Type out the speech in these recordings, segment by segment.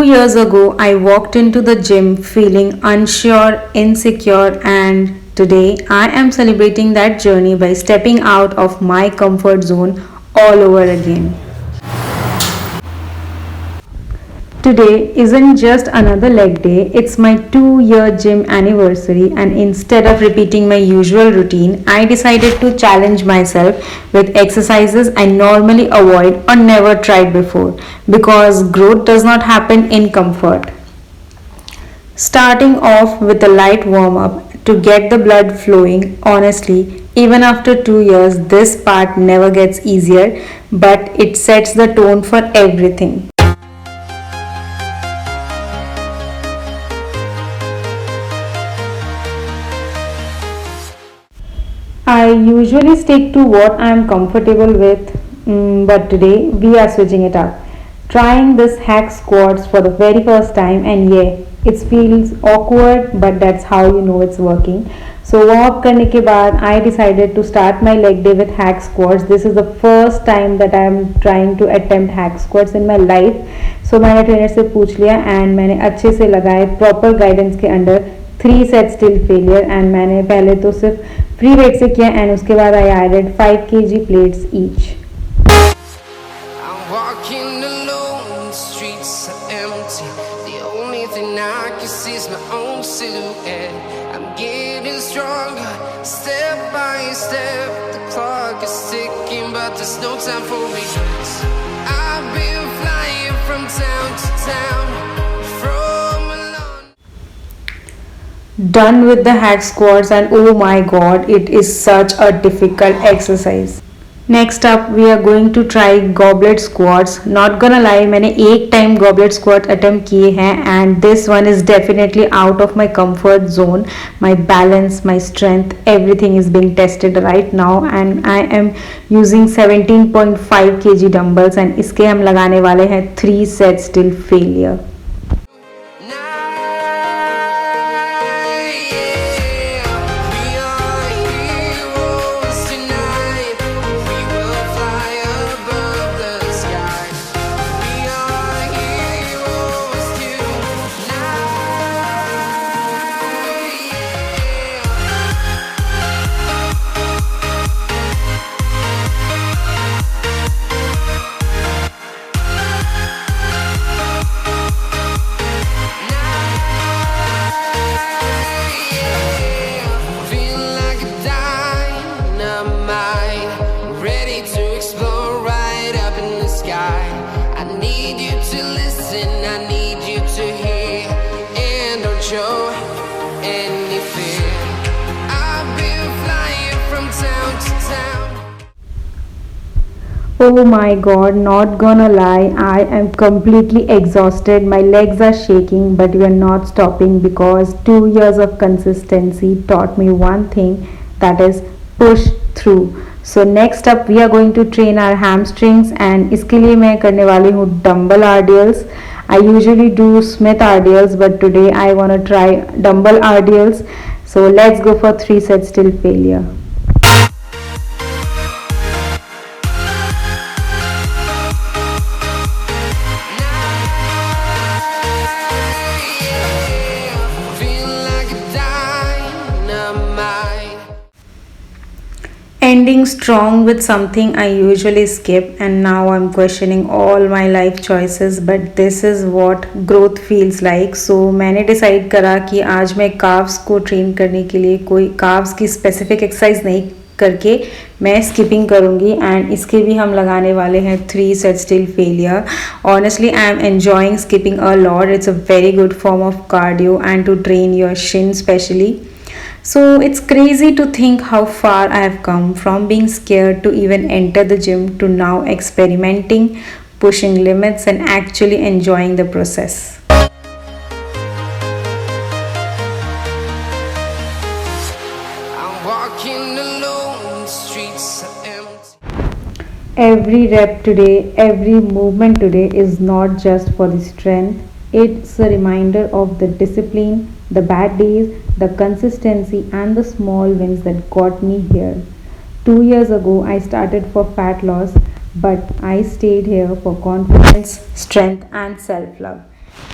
2 years ago, I walked into the gym feeling unsure, insecure, and today I am celebrating that journey by stepping out of my comfort zone all over again. Today isn't just another leg day, it's my 2 year gym anniversary, and instead of repeating my usual routine, I decided to challenge myself with exercises I normally avoid or never tried before because growth does not happen in comfort. Starting off with a light warm up to get the blood flowing, honestly, even after 2 years, this part never gets easier, but it sets the tone for everything. I usually stick to what I am comfortable with, but today we are switching it up. Trying this hack squats for the very first time, and yeah, it feels awkward, but that's how you know it's working. So warm up करने के बाद I decided to start my leg day with hack squats. This is the first time that I am trying to attempt hack squats in my life. So मैंने trainer से पूछ लिया and मैंने अच्छे से लगाए प्रॉपर गाइडेंस के under 3 set still failure and मैंने पहले तो सिर्फ फ्री वेट से किया एंड उसके बाद I added 5 kg plates each. Walking alone, the streets are empty. The only thing I can see is my own silhouette. I'm getting stronger, step by step. The clock is ticking, but there's no time for regrets. I've been flying from town to town, from London. Done with the hack squats, and oh my god, it is such a difficult exercise. Next up we are going to try goblet squats. Not gonna lie, मैंने एक time goblet squat attempt किए हैं and this one is definitely out of my comfort zone. My balance, my strength, everything is being tested right now and I am using 17.5 kg dumbbells and इसके हम लगाने वाले हैं 3 sets till failure. Oh my god, not gonna lie, I am completely exhausted. My legs are shaking, but we are not stopping because 2 years of consistency taught me one thing, that is push through. So next up we are going to train our hamstrings and इसके लिए मैं करने वाली हूँ dumbbell RDLs. I usually do Smith RDLs, but today I wanna try dumbbell RDLs. So let's go for 3 sets till failure. Ending strong with something I usually skip, and now I'm questioning all my life choices, but this is what growth feels like. So मैंने decide करा कि आज मैं calves को train करने के लिए कोई calves की specific exercise नहीं करके मैं skipping करूँगी and इसके भी हम लगाने वाले हैं 3 sets till failure. Honestly, I am enjoying skipping a lot. It's a very good form of cardio and to train your shin especially. So it's crazy to think how far I have come from being scared to even enter the gym to now experimenting, pushing limits and actually enjoying the process. I'm walking alone, the streets are empty. Every rep today, every movement today is not just for the strength. It's a reminder of the discipline, the bad days, the consistency and the small wins that got me here. 2 years ago I started for fat loss, but I stayed here for confidence, strength and self-love.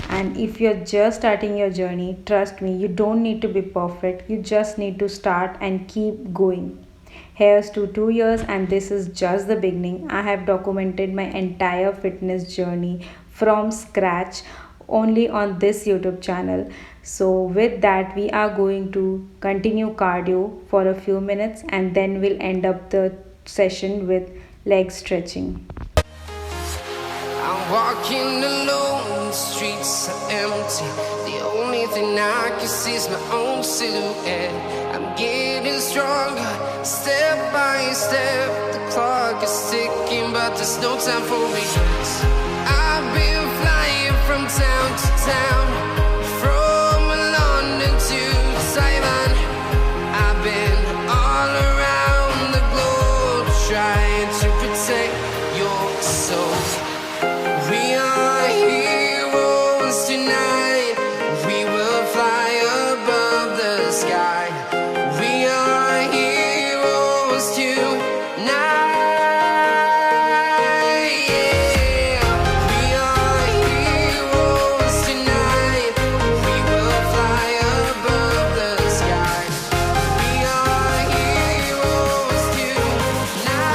And if you're just starting your journey, trust me, you don't need to be perfect. You just need to start and keep going. Here's to 2 years, and this is just the beginning. I have documented my entire fitness journey from scratch only on this YouTube channel. So, with that, we are going to continue cardio for a few minutes and then we'll end up the session with leg stretching. I'm walking alone, the streets are empty. The only thing I can see is my own silhouette. I'm getting stronger, step by step. The clock is ticking, but there's no time for regrets. I've been flying from town to town, from London to Taiwan. I've been all around the globe, trying to protect your soul. We are heroes tonight. We will fly above the sky. We are heroes tonight. Yeah. We are heroes tonight. We will fly above the sky. We are heroes tonight.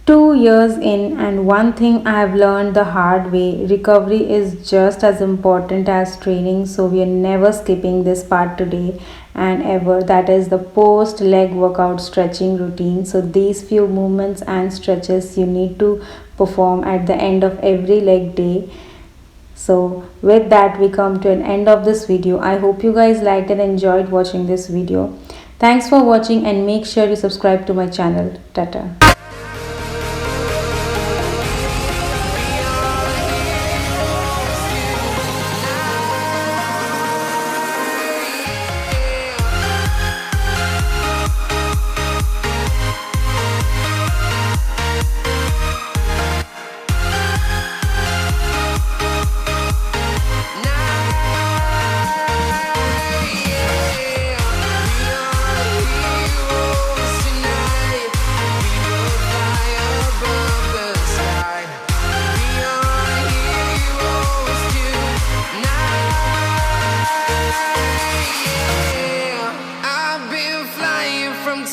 Two years in, and one thing I have learned the hard way, recovery is just as important as training, so we are never skipping this part today and ever. That is the post leg workout stretching routine. So, these few movements and stretches you need to perform at the end of every leg day. So, with that, we come to an end of this video. I hope you guys liked and enjoyed watching this video. Thanks for watching and make sure you subscribe to my channel. Tata.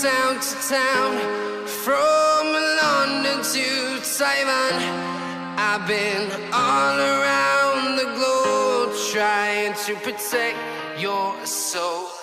Town to town, from London to Taiwan. I've been all around the globe, trying to protect your soul.